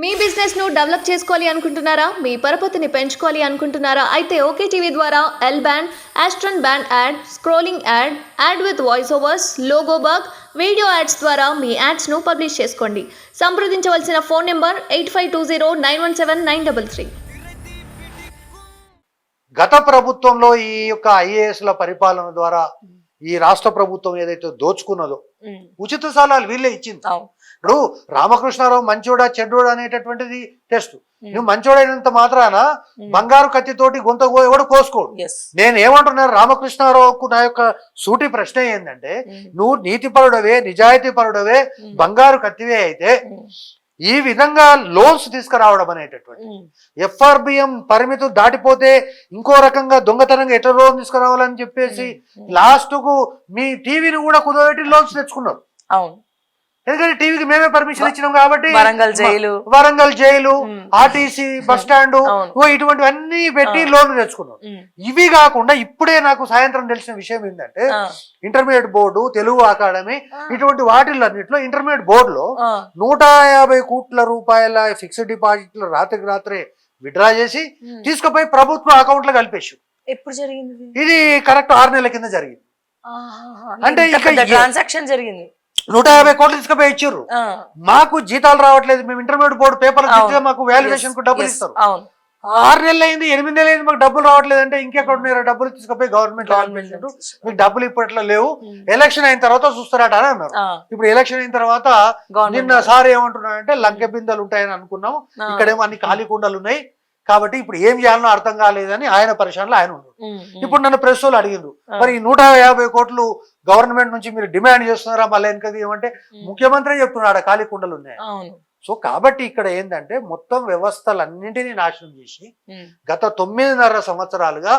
మీ business ను develop చేసుకోవాలి అనుకుంటున్నారా? మీ పరపతిని పెంచుకోవాలి అనుకుంటున్నారా? అయితే ఓకే టీవీ ద్వారా L band, Aston band ad, scrolling ad, ad with voice overs, logo bug, video ads ద్వారా మీ యాడ్స్ ను పబ్లిష్ చేసుకోండి. సంప్రదించవలసిన ఫోన్ నెంబర్ 8520917933. గత ప్రభుత్వంలో ఈ యొక్క ఐఏఎస్ల పరిపాలన ద్వారా ఈ రాష్ట్ర ప్రభుత్వం ఏదైతే దోచుకున్నదో ఉచిత సలహాలు వీళ్ళే ఇచ్చింది. ఇప్పుడు రామకృష్ణారావు మంచోడా చెడ్డోడా అనేటటువంటిది టెస్ట్. నువ్వు మంచోడైనంత మాత్రాన బంగారు కత్తితోటి గొంత ఎవడు కోసుకోడు. నేను ఏమంటున్నాను, రామకృష్ణారావుకు నా యొక్క సూటి ప్రశ్న ఏంటంటే, నువ్వు నీతిపరుడవే, నిజాయితీ పరుడవే, బంగారు కత్తివే అయితే ఈ విధంగా లోన్స్ తీసుకురావడం అనేటటువంటి ఎఫ్ఆర్బిఎం పరిమితి దాటిపోతే ఇంకో రకంగా దొంగతనంగా ఎట్లా లోన్ తీసుకురావాలని చెప్పేసి లాస్ట్ కు మీ టీవీని కూడా కుదబెట్టి లోన్స్ తెచ్చుకున్నారు. అవును, ఎందుకంటే టీవీకి మేమే పర్మిషన్ ఇచ్చినాం కాబట్టి Warangal jail, RTC bus stand ఇటువంటివన్నీ పెట్టి లోన్ తెచ్చుకున్నాం. ఇవి కాకుండా ఇప్పుడే నాకు సాయంత్రం తెలిసిన విషయం ఏంటంటే, ఇంటర్మీడియట్ బోర్డు, తెలుగు అకాడమీ ఇటువంటి వాటిలన్నింటిలో ఇంటర్మీడియట్ బోర్డులో 150 కోట్ల రూపాయల ఫిక్స్డ్ డిపాజిట్లు రాత్రికి రాత్రే విడ్రా చేసి తీసుకుపోయి ప్రభుత్వ అకౌంట్ లో కలిపేసి. ఎప్పుడు జరిగింది ఇది? కరెక్ట్ 6 నెలల కింద జరిగింది. అంటే ట్రాన్సాక్షన్ జరిగింది. 150 కోట్లు తీసుకుపోయి ఇచ్చారు. మాకు జీతాలు రావట్లేదు, మేము ఇంటర్మీడియట్ బోర్డు పేపర్లు ఇస్తే మాకు వాల్యుయేషన్ కు డబ్బులు ఇస్తారు. 6 నెలలు అయింది, 8 నెలలు అయింది, మాకు డబ్బులు రావట్లేదు అంటే ఇంకెక్కడ ఉన్నారో డబ్బులు తీసుకుపోయి గవర్నమెంట్ మీకు డబ్బులు ఇప్పట్లో లేవు, ఎలక్షన్ అయిన తర్వాత చూస్తారట అని అన్నారు. ఇప్పుడు ఎలక్షన్ అయిన తర్వాత నిన్న సార్ ఏమంటున్నారంటే, లంకె బిందెలు ఉంటాయని అనుకున్నాం, ఇక్కడేమో అన్ని ఖాళీ కుండలు ఉన్నాయి కాబట్టి ఇప్పుడు ఏం చేయాలనో అర్థం కాలేదని ఆయన పరిశ్రమలో ఆయన ఉన్నాడు. ఇప్పుడు నన్ను ప్రెస్ వాళ్ళు అడిగిండ్రు, మరి 150 కోట్లు గవర్నమెంట్ నుంచి మీరు డిమాండ్ చేస్తున్నారా మళ్ళీ వెనకది ఏమంటే, ముఖ్యమంత్రి చెప్తున్నాడు ఖాళీ కుండలు ఉన్నాయి. సో కాబట్టి ఇక్కడ ఏంటంటే మొత్తం వ్యవస్థలన్నింటినీ నాశనం చేసి గత 9.5 సంవత్సరాలుగా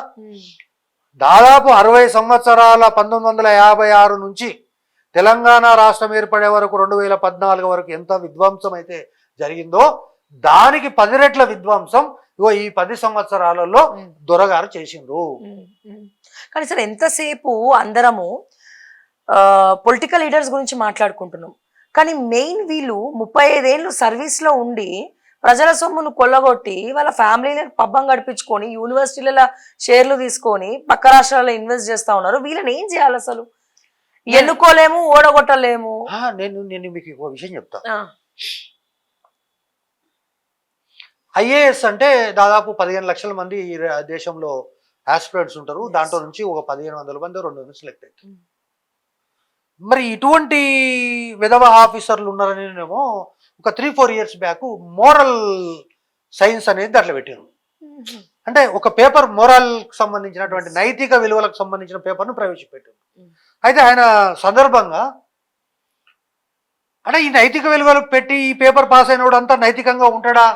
దాదాపు 60 సంవత్సరాల 1956 నుంచి తెలంగాణ రాష్ట్రం ఏర్పడే వరకు 2014 వరకు ఎంత విధ్వంసం అయితే జరిగిందో దానికి 10 రెట్ల విధ్వంసం ఈ 10 సంవత్సరాలలో దొరగారు చేసిండ్రు. కానీ సార్, ఎంతసేపు అందరము పొలిటికల్ లీడర్స్ గురించి మాట్లాడుకుంటున్నాం, కానీ మెయిన్ వీళ్ళు 35 ఏళ్ళు సర్వీస్ లో ఉండి ప్రజల సొమ్మును కొల్లగొట్టి వాళ్ళ ఫ్యామిలీని పబ్బం గడిపించుకొని యూనివర్సిటీల షేర్లు తీసుకొని పక్క రాష్ట్రాల్లో ఇన్వెస్ట్ చేస్తా ఉన్నారు. వీళ్ళని ఏం చేయాలి అసలు? ఎన్నుకోలేము, ఓడగొట్టలేము. నేను మీకు ఒక విషయం చెప్తా. ఐఏఎస్ అంటే దాదాపు 15 లక్షల మంది ఈ దేశంలో ఆస్పిరెంట్స్ ఉంటారు. దాంట్లో నుంచి ఒక 1500 మంది 200 సెలెక్ట్ అవుతారు. మరి ఇటువంటి విధవ ఆఫీసర్లు ఉన్నారనేమో ఒక 3-4 ఇయర్స్ బ్యాక్ మోరల్ సైన్స్ అనేది దాంట్లో పెట్టారు. అంటే ఒక పేపర్ మోరల్ సంబంధించినటువంటి నైతిక విలువలకు సంబంధించిన పేపర్ను ప్రవేశపెట్టారు. అయితే ఆయన సందర్భంగా అంటే ఈ నైతిక విలువలు పెట్టి ఈ పేపర్ పాస్ అయినోడు అంతా నైతికంగా ఉంటాడా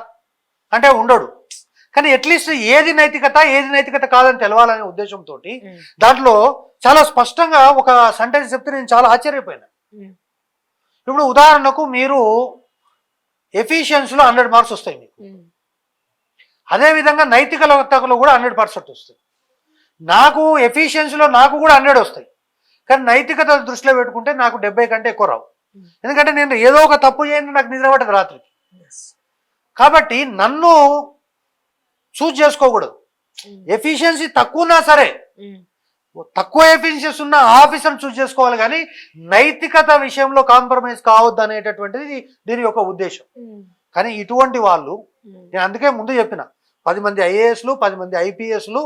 అంటే ఉండడు. కానీ అట్లీస్ట్ ఏది నైతికత కాదని తెలవాలనే ఉద్దేశంతో దాంట్లో చాలా స్పష్టంగా ఒక సెంటెన్స్ చెప్తే నేను చాలా ఆశ్చర్యపోయినా. ఇప్పుడు ఉదాహరణకు మీరు ఎఫిషియన్సీలో 100 మార్క్స్ వస్తాయి మీకు, అదేవిధంగా నైతికతలో కూడా 100% వస్తాయి. నాకు ఎఫిషియన్సీలో నాకు కూడా 100 వస్తాయి, కానీ నైతికత దృష్టిలో పెట్టుకుంటే నాకు 70 కంటే ఎక్కువ రావు. ఎందుకంటే నేను ఏదో ఒక తప్పు చేయండి, నాకు నిద్ర పట్టదు రాత్రికి. కాబట్టి నన్ను చూజ్ చేసుకోకూడదు. ఎఫిషియన్సీ తక్కువ ఉన్నా సరే, తక్కువ ఎఫిషియన్సీ ఉన్న ఆఫీసర్ని చూజ్ చేసుకోవాలి, కానీ నైతికత విషయంలో కాంప్రమైజ్ కావద్దు అనేటటువంటిది దీని యొక్క ఉద్దేశం. కానీ ఇటువంటి వాళ్ళు, నేను అందుకే ముందు చెప్పిన, 10 మంది ఐఏఎస్లు, 10 మంది ఐపీఎస్లు,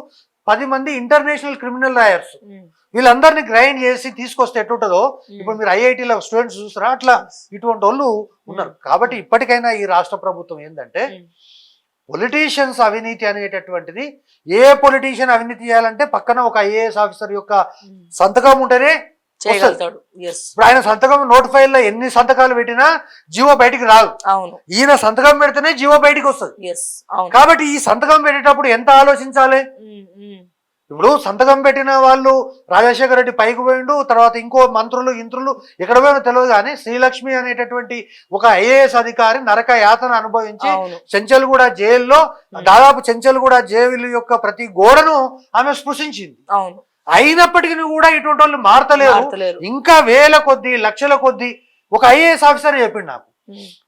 10 మంది ఇంటర్నేషనల్ క్రిమినల్ లాయర్స్, వీళ్ళందరినీ గ్రైండ్ చేసి తీసుకొస్తే ఎట్టుంటుందో ఇప్పుడు మీరు ఐఐటీలో స్టూడెంట్స్ చూస్తారా, అట్లా ఇటువంటి వాళ్ళు ఉన్నారు. కాబట్టి ఇప్పటికైనా ఈ రాష్ట్ర ప్రభుత్వం ఏంటంటే, పొలిటీషియన్స్ అవినీతి అనేటటువంటిది, ఏ పొలిటీషియన్ అవినీతి చేయాలంటే పక్కన ఒక ఐఏఎస్ ఆఫీసర్ యొక్క సంతకం ఉంటేనే చేయగలుగుతాడు. ఇప్పుడు ఆయన సంతకం నోట్ ఫైల్లో ఎన్ని సంతకాలు పెట్టినా జీవో బయటికి రాదు. ఈయన సంతకం పెడితేనే జీవో బయటికి వస్తుంది. కాబట్టి ఈ సంతకం పెట్టేటప్పుడు ఎంత ఆలోచించాలి? ఇప్పుడు సంతకం పెట్టిన వాళ్ళు రాజశేఖర రెడ్డి పైకి పోయిండు, తర్వాత ఇంకో మంత్రులు ఇంత్రులు ఎక్కడ పోయినా తెలియదు, కానీ శ్రీలక్ష్మి అనేటటువంటి ఒక ఐఏఎస్ అధికారి నరక యాతన అనుభవించి చెంచల్గూడ జైల్లో దాదాపు చెంచల్గూడ జైలు యొక్క ప్రతి గోడను ఆమె స్పృశించింది. అయినప్పటికీ కూడా ఇటువంటి వాళ్ళు మారతలేరు. ఇంకా వేల కొద్ది లక్షల కొద్ది ఒక ఐఏఎస్ ఆఫీసర్ చెప్పిండు,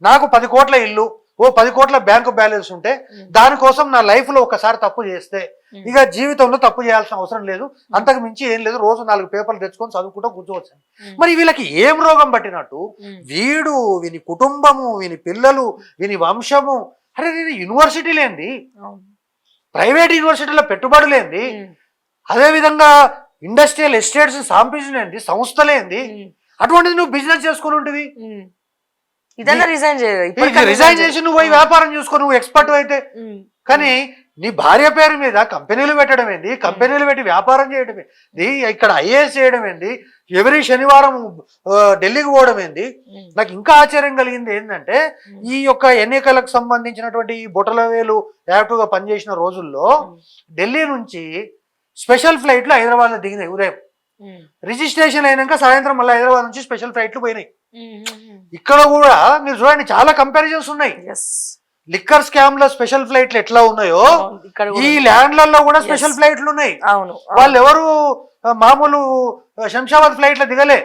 నాకు 10 కోట్ల ఇల్లు, ఓ 10 కోట్ల బ్యాంకు బ్యాలెన్స్ ఉంటే దానికోసం నా లైఫ్ లో ఒకసారి తప్పు చేస్తే ఇక జీవితంలో తప్పు చేయాల్సిన అవసరం లేదు, అంతకు మించి ఏం లేదు, రోజు 4 పేపర్లు తెచ్చుకొని చదువుకుంటూ కూర్చోవచ్చు. మరి వీళ్ళకి ఏం రోగం పట్టినట్టు వీడు, వీని కుటుంబము, వీని పిల్లలు, వీని వంశము, అరే యూనివర్సిటీ లేంది, ప్రైవేట్ యూనివర్సిటీలో పెట్టుబడులేంది, అదేవిధంగా ఇండస్ట్రియల్ ఎస్టేట్స్ సాంపించలేంది, సంస్థలేంది, అటువంటిది నువ్వు బిజినెస్ చేసుకుని ఉంటుంది. ఇదన్నా రిజైన్ రిజైన్ చేసి నువ్వు పోయి వ్యాపారం చూసుకో, నువ్వు ఎక్స్పర్ట్ అయితే. కానీ నీ భార్య పేరు మీద కంపెనీలు పెట్టడం ఏంది, కంపెనీలు పెట్టి వ్యాపారం చేయడం ఏంది, ఇక్కడ ఐఏఎస్ చేయడం ఏంది, ఎవరి శనివారం ఢిల్లీకి పోవడం ఏంది. నాకు ఇంకా ఆశ్చర్యం కలిగింది ఏంటంటే ఈ యొక్క ఎన్నికలకు సంబంధించినటువంటి ఈ బొటలవేలు యాక్టివ్గా పనిచేసిన రోజుల్లో ఢిల్లీ నుంచి స్పెషల్ ఫ్లైట్లు హైదరాబాద్లో దిగినాయి ఉదయం, రిజిస్ట్రేషన్ అయినాక సాయంత్రం మళ్ళీ హైదరాబాద్ నుంచి స్పెషల్ ఫ్లైట్లు పోయినాయి. ఇక్కడ కూడా మీరు చూడండి చాలా కంపారిజన్స్ ఉన్నాయి. లిక్కర్ స్కామ్ లో స్పెషల్ ఫ్లైట్లు ఎట్లా ఉన్నాయో ఈ ల్యాండ్లలో కూడా స్పెషల్ ఫ్లైట్లు ఉన్నాయి. వాళ్ళు ఎవరు మామూలు శంషాబాద్ ఫ్లైట్లు దిగలే,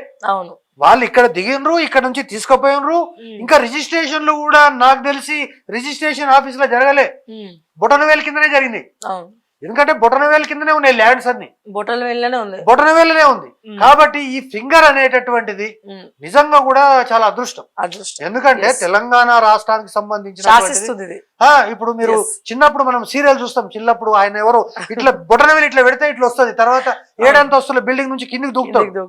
వాళ్ళు ఇక్కడ దిగినరు, ఇక్కడ నుంచి తీసుకుపోయినరు. ఇంకా రిజిస్ట్రేషన్లు కూడా నాకు తెలిసి రిజిస్ట్రేషన్ ఆఫీస్ లో జరగలే, బొటనవేలు కిందనే జరిగింది. ఎందుకంటే బొటనవేలు కిందనే ఉన్నాయి ల్యాండ్స్ అన్ని, బొటనవేలునే ఉంది. కాబట్టి ఈ ఫింగర్ అనేటటువంటిది నిజంగా కూడా చాలా అదృష్టం. ఎందుకంటే తెలంగాణ రాష్ట్రానికి సంబంధించిన ఇప్పుడు మీరు చిన్నప్పుడు మనం సీరియల్ చూస్తాం, చిన్నప్పుడు ఆయన ఎవరో ఇట్లా బొటనవేలు ఇట్లా పెడితే ఇట్లా వస్తుంది, తర్వాత 7 అంతస్తుల బిల్డింగ్ నుంచి కిందికి దూకుతాడు,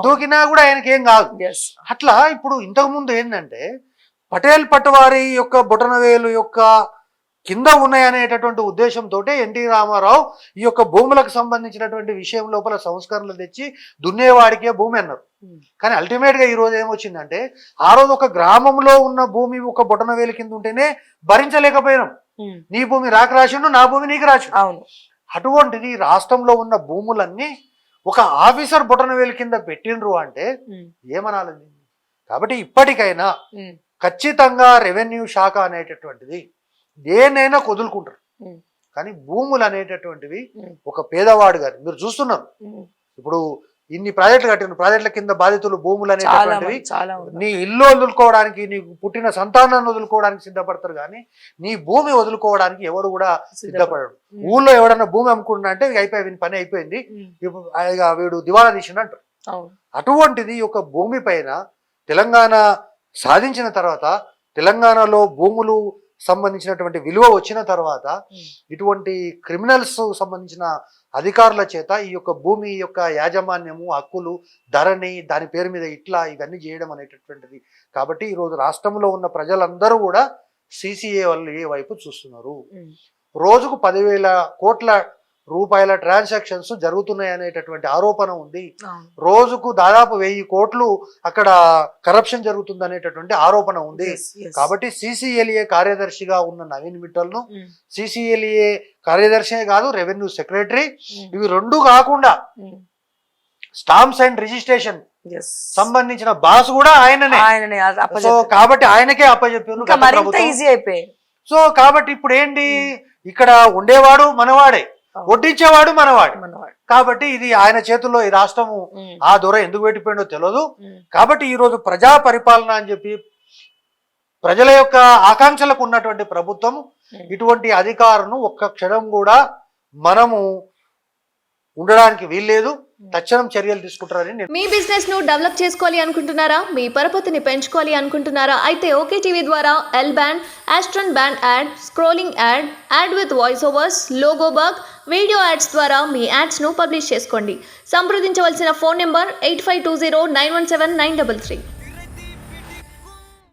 దూకినా కూడా ఆయనకి ఏం కాదు. అట్లా ఇప్పుడు ఇంతకు ముందు ఏంటంటే పటేల్ పట్వారీ యొక్క బొటనవేలు యొక్క కింద ఉన్నాయనేటటువంటి ఉద్దేశంతో ఎన్టీ రామారావు ఈ యొక్క భూములకు సంబంధించినటువంటి విషయం లోపల సంస్కరణలు తెచ్చి దున్నేవాడికే భూమి అన్నారు. కానీ అల్టిమేట్ గా ఈ రోజు ఏమొచ్చిందంటే ఆ రోజు ఒక గ్రామంలో ఉన్న భూమి ఒక బొటనవేలు కింద ఉంటేనే భరించలేకపోయినాం, నీ భూమి రాక రాసిండు, నా భూమి నీకు రాసిండు. అటువంటిది రాష్ట్రంలో ఉన్న భూములన్నీ ఒక ఆఫీసర్ బొటనవేలు కింద పెట్టిండ్రు అంటే ఏమనాలి. కాబట్టి ఇప్పటికైనా ఖచ్చితంగా రెవెన్యూ శాఖ అనేటటువంటిది దేనైనా వదులుకుంటారు, కానీ భూములు అనేటటువంటివి ఒక పేదవాడు గారు మీరు చూస్తున్నారు. ఇప్పుడు ఇన్ని ప్రాజెక్టులు కట్టిన ప్రాజెక్టుల కింద బాధితులు భూములు అనేటటువంటివి నీ ఇల్లు వదులుకోవడానికి, నీకు పుట్టిన సంతానాన్ని వదులుకోవడానికి సిద్ధపడతారు, కానీ నీ భూమి వదులుకోవడానికి ఎవడు కూడా సిద్ధపడడు. ఊళ్ళో ఎవడన్నా భూమి అమ్ముకుంటున్నా అంటే అయిపోయి వీని పని అయిపోయింది, వీడు దివాళా తీసిండు అంటారు. అటువంటిది ఒక భూమి పైన తెలంగాణ సాధించిన తర్వాత, తెలంగాణలో భూములు సంబంధించినటువంటి విలువ వచ్చిన తర్వాత ఇటువంటి క్రిమినల్స్ సంబంధించిన అధికారుల చేత ఈ యొక్క భూమి యొక్క యాజమాన్యము, హక్కులు, ధరని దాని పేరు మీద ఇట్లా ఇవన్నీ చేయడం అనేటటువంటిది. కాబట్టి ఈరోజు రాష్ట్రంలో ఉన్న ప్రజలందరూ కూడా సిసిఏ వాళ్ళు ఏ వైపు చూస్తున్నారు. రోజుకు 10,000 కోట్ల రూపాయల ట్రాన్సాక్షన్స్ జరుగుతున్నాయి అనేటటువంటి ఆరోపణ ఉంది. రోజుకు దాదాపు 1000 కోట్లు అక్కడ కరప్షన్ జరుగుతుంది అనేటటువంటి ఆరోపణ ఉంది. కాబట్టి సిసిఎల్ఏ కార్యదర్శిగా ఉన్న నవీన్ మిట్టల్ను, సిసిఎల్ఏ కార్యదర్శి కాదు రెవెన్యూ సెక్రటరీ, ఇవి రెండు కాకుండా స్టాంప్స్ అండ్ రిజిస్ట్రేషన్ సంబంధించిన బాస్ కూడా ఆయననే. సో కాబట్టి ఆయనకే అప్పచెప్పారు. సో కాబట్టి ఇప్పుడు ఏంటి, ఇక్కడ ఉండేవాడు మనవాడే, వడ్డించేవాడు మనవాడు. కాబట్టి ఇది ఆయన చేతుల్లో ఈ రాష్ట్రము ఆ దూరం ఎందుకు పెట్టిపోయిందో తెలియదు. కాబట్టి ఈ రోజు ప్రజా పరిపాలన అని చెప్పి ప్రజల యొక్క ఆకాంక్షలకు ఉన్నటువంటి ప్రభుత్వం ఇటువంటి అధికారులను ఒక్క క్షణం కూడా మనము ఉండడానికి వీల్లేదు, తక్షణం చర్యలు తీసుకుంటారని. మీ బిజినెస్ ను డెవలప్ చేసుకోవాలి అనుకుంటున్నారా, మీ పరపతిని పెంచుకోవాలి అనుకుంటున్నారా, అయితే ఓకే టీవీ ద్వారా L band, Aston band ad, scrolling ad, ad with voice overs, logo bug, video ads ద్వారా మీ యాడ్స్ ను పబ్లిష్ చేసుకోండి. సంప్రదించవలసిన ఫోన్ నెంబర్ 8520917933.